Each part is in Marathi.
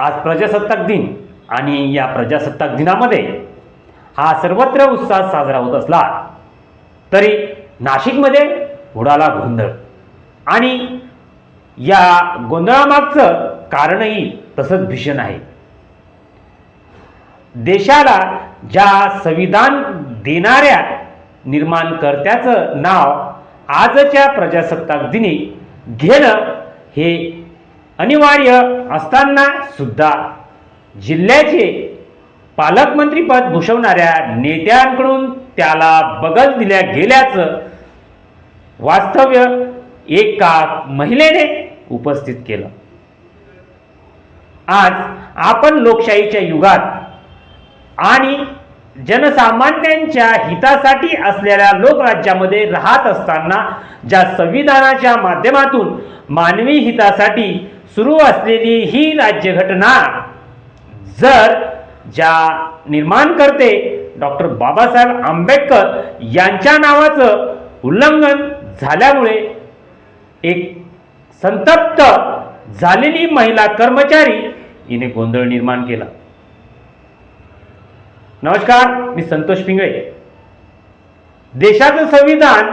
आज प्रजासत्ताक दिन आणि या प्रजासत्ताक दिनामध्ये हा सर्वत्र उत्साह साजरा होत असला तरी नाशिकमध्ये उडाला गोंधळ आणि या गोंधळामागचं कारणही तसंच भीषण आहे। देशाला ज्या संविधान देणाऱ्या निर्माणकर्त्याचं नाव आजच्या प्रजासत्ताक दिनी घेणं हे अनिवार्य असताना सुद्धा जिल्ह्याचे पालकमंत्रीपद भूषवणाऱ्या नेत्यांकडून त्याला बगल दिल्या गेल्याचं वास्तव्य एका महिलेने उपस्थित केलं। आज आपण लोकशाहीच्या युगात आणि जनसामान्यांच्या हितासाठी असलेल्या लोकराज्यामध्ये राहत असताना ज्या संविधानाच्या माध्यमातून मानवी हितासाठी सुरू असलेली ही राज्यघटना जर ज्या निर्माणकर्ते डॉक्टर बाबासाहेब आंबेडकर यांच्या नावाचं उल्लंघन झाल्यामुळे एक संतप्त झालेली महिला कर्मचारी हिने गोंधळ निर्माण केला। नमस्कार, मी संतोष पिंगळे। देशाचं संविधान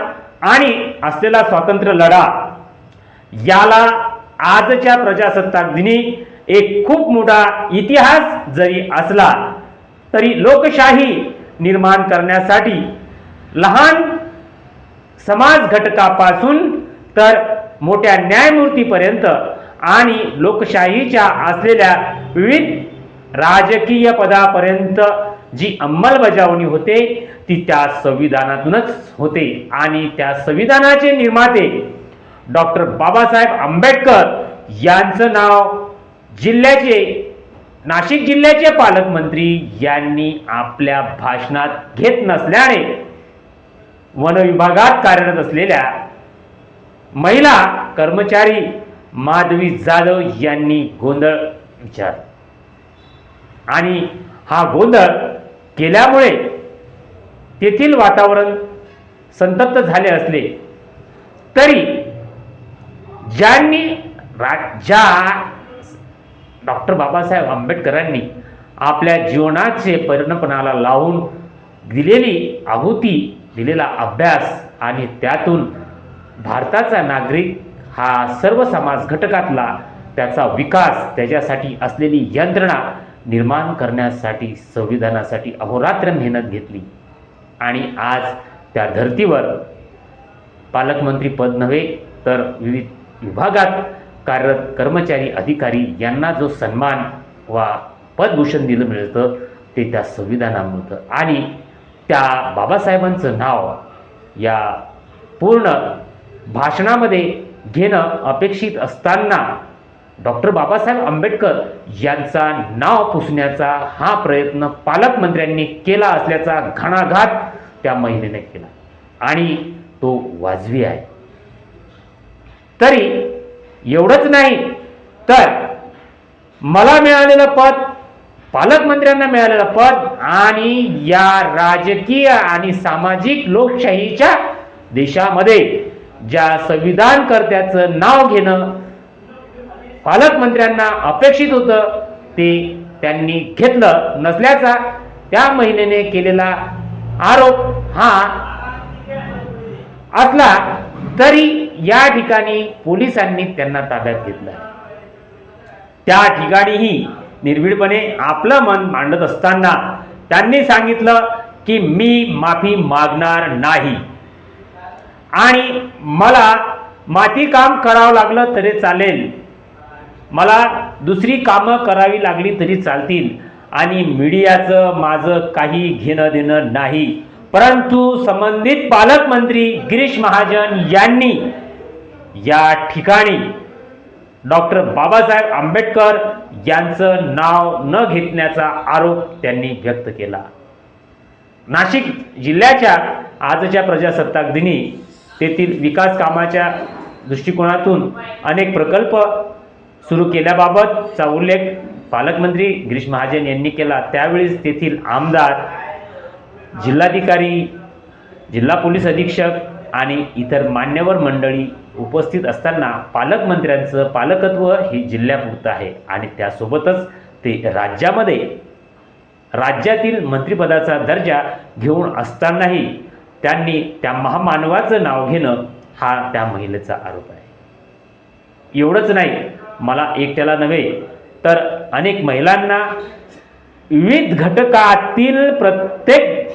आणि असलेला स्वातंत्र्य लढा याला आजच्या प्रजासत्ताक दिनी एक खूप मोठा इतिहास जरी असला तरी लोकशाही निर्माण करण्यासाठी लहान समाज घटकापासून तर मोठ्या न्यायमूर्तीपर्यंत आणि लोकशाहीच्या असलेल्या विविध राजकीय पदापर्यंत जी अंमलबजावणी होते ती त्या संविधानातूनच होते आणि त्या संविधानाचे निर्माते डॉक्टर बाबासाहेब आंबेडकर यांचं नाव नाशिक जिल्ह्याचे पालकमंत्री यांनी आपल्या भाषणात घेत नसल्याने वन विभागात कार्यरत असलेल्या महिला कर्मचारी माधवी जाधव यांनी गोंधळ विचार आणि हा गोंधळ केल्यामुळे तेथील वातावरण संतप्त झाले असले तरी ज्या डॉक्टर बाबासाहेब आंबेडकरांनी आपल्या जीवनाचे परिणपणाला लावून दिलेली आहुती, दिलेला अभ्यास आणि त्यातून भारताचा नागरिक हा सर्व समाज घटकातला त्याचा विकास, त्याच्यासाठी असलेली यंत्रणा निर्माण करण्यासाठी संविधानासाठी अहोरात्र मेहनत घेतली आणि आज त्या धर्तीवर पालकमंत्री पद नव्हे तर विविध विभागात कार्यरत कर्मचारी अधिकारी यांना जो सन्मान वा पदभूषण दिलं मिळतं ते त्या संविधानामुळे आणि त्या बाबासाहेबांचं नाव या पूर्ण भाषणामध्ये घेणं अपेक्षित असताना डॉक्टर बाबासाहेब आंबेडकर यांचा नाव पुसण्याचा हा प्रयत्न पालकमंत्र्यांनी केला असल्याचा घणाघात त्या महिलेने केला आणि तो वाजवी आहे। तरी एवढंच नाही तर मला मिळालेलं पद, पालकमंत्र्यांना मिळालेलं पद आणि या राजकीय आणि सामाजिक लोकशाहीच्या देशामध्ये ज्या संविधानकर्त्याचं नाव घेणं पालकमंत्र्यांना अपेक्षित होतं ते त्यांनी घेतलं नसल्याचा त्या महिलेने केलेला आरोप हा असला तरी या ठिकाणी पोलिसांनी त्यांना ताब्यात घेतलं। त्या ठिकाणीही निर्भीडपणे आपलं मन मांडत असताना त्यांनी सांगितलं की मी माफी मागणार नाही आणि मला माती काम करावं लागलं तरी चालेल, मला दुसरी कामं करावी लागली तरी चालतील आणि मीडियाचं माझं काही घेणं देणं नाही, परंतु संबंधित पालकमंत्री गिरीश महाजन यांनी या ठिकाणी डॉक्टर बाबासाहेब आंबेडकर यांचं नाव न घेतल्याचा आरोप त्यांनी व्यक्त केला। नाशिक जिल्ह्याच्या आजच्या प्रजासत्ताक दिनी तेथील विकास कामाच्या दृष्टिकोनातून अनेक प्रकल्प सुरू केल्याबाबतचा उल्लेख पालकमंत्री गिरीश महाजन यांनी केला। त्यावेळेस तेथील आमदार, जिल्हाधिकारी, जिल्हा पोलीस अधीक्षक आणि इतर मान्यवर मंडळी उपस्थित असताना पालकमंत्र्यांचं पालकत्व हे जिल्ह्यापुरतं आहे आणि त्यासोबतच ते राज्यातील मंत्रिपदाचा दर्जा घेऊन असतानाही त्यांनी त्या महामानवाचं नाव घेणं हा त्या महिलेचा आरोप आहे. एवढंच नाही, मला एकट्याला नव्हे तर अनेक महिलांना, विविध घटकातील प्रत्येक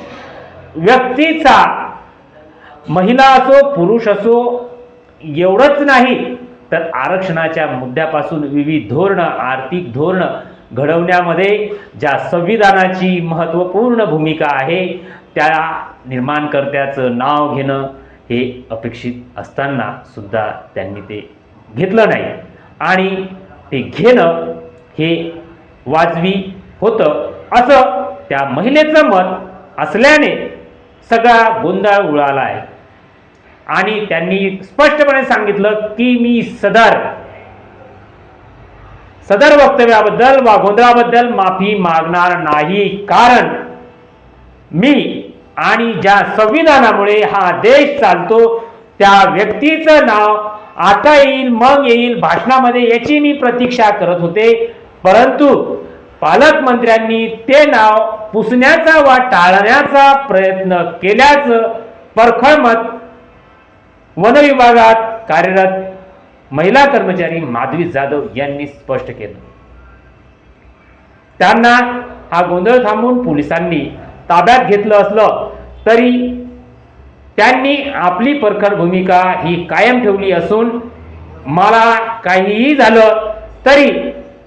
व्यक्तीचा, महिला असो पुरुष असो, एवढंच नाही तर आरक्षणाच्या मुद्द्यापासून विविध धोरणं, आर्थिक धोरणं घडवण्यामध्ये ज्या संविधानाची महत्त्वपूर्ण भूमिका आहे त्या निर्माणकर्त्याचं नाव घेणं हे अपेक्षित असताना सुद्धा त्यांनी ते घेतलं नाही आणि ते घेणं हे वाजवी होतं असं त्या महिलेचं मत असल्याने सगळा गोंधळ उडाला आहे. आणि त्यांनी स्पष्टपणे सांगितलं की मी सदर वक्तव्याबद्दल वा गोंधळाबद्दल माफी मागणार नाही, कारण मी आणि ज्या संविधानामुळे हा देश चालतो त्या व्यक्तीचं नाव आता येईल मग येईल भाषणामध्ये याची मी प्रतीक्षा करत होते, परंतु पालकमंत्र्यांनी ते नाव पुसण्याचा वा टाळण्याचा प्रयत्न केल्याचं परखड मत वन विभागात कार्यरत महिला कर्मचारी माधवी जाधव यांनी स्पष्ट केलं. त्यांना हा गोंधळ थांबवून पोलिसांनी ताब्यात घेतलं असलं तरी त्यांनी आपली परखड भूमिका ही कायम ठेवली असून मला काहीही झालं तरी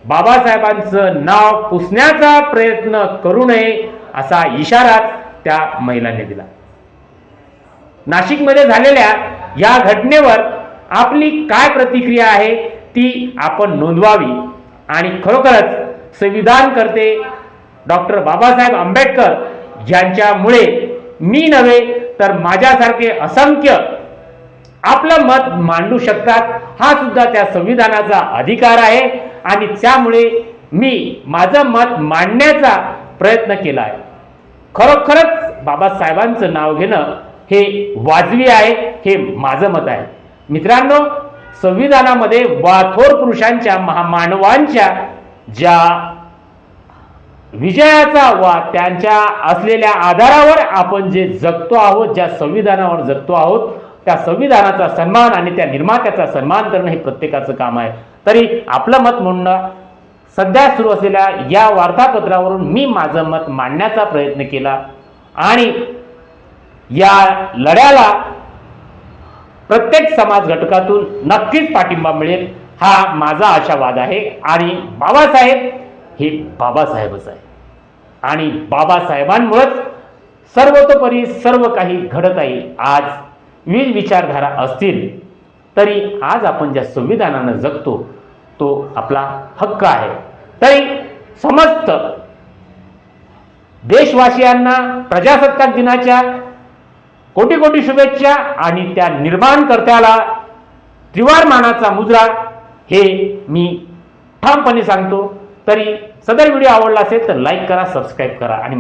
बाबासाहेबांचं नाव पुसण्याचा प्रयत्न करू नये असा इशारा त्या महिलांनी दिला. नाशिकमध्ये झालेल्या या घटनेवर आपली काय प्रतिक्रिया आहे ती आपण नोंदवावी आणि खरोखरच संविधानकर्ते डॉक्टर बाबासाहेब आंबेडकर यांच्यामुळे मी नव्हे तर माझ्यासारखे असंख्य आपलं मत मांडू शकतात, हा सुद्धा त्या संविधानाचा अधिकार आहे आणि त्यामुळे मी माझं मत मांडण्याचा प्रयत्न केला आहे. खरोखरच बाबासाहेबांचं नाव घेणं हे वाजवी आहे, हे माझं मत आहे. मित्रांनो, संविधानामध्ये थोर पुरुषांच्या, महामानवांच्या ज्या विजयाचा वा त्यांच्या असलेल्या आधारावर आपण जे जगतो आहोत, ज्या संविधानावर जगतो आहोत, त्या संविधानाचा सन्मान आणि त्या निर्मात्याचा सन्मान करणं हे प्रत्येकाचं काम आहे. तरी आपलं मत म्हणणं सध्या सुरू असलेल्या या वार्तापत्रावरून मी माझं मत मांडण्याचा प्रयत्न केला आणि या लढ्याला प्रत्येक समाज घटकातून नक्कीच पाठिंबा मिळेल हा माझा आशावाद आहे. आणि बाबासाहेब हे बाबासाहेबच आहे आणि बाबासाहेबांमुळेच सर्वतोपरी सर्व काही घडत आहे. आज विविध विचारधारा असतील तरी आज आपण ज्या संविधानानं जगतो तो आपला हक्क आहे. तरी समस्त देशवासियांना प्रजासत्ताक दिनाच्या कोटी कोटी शुभेच्छा आणि त्या निर्माणकर्त्याला त्रिवार मानाचा मुजरा हे मी ठामपणे सांगतो. तरी सदर व्हिडिओ आवडला असेल तर लाईक करा, सबस्क्राईब करा आणि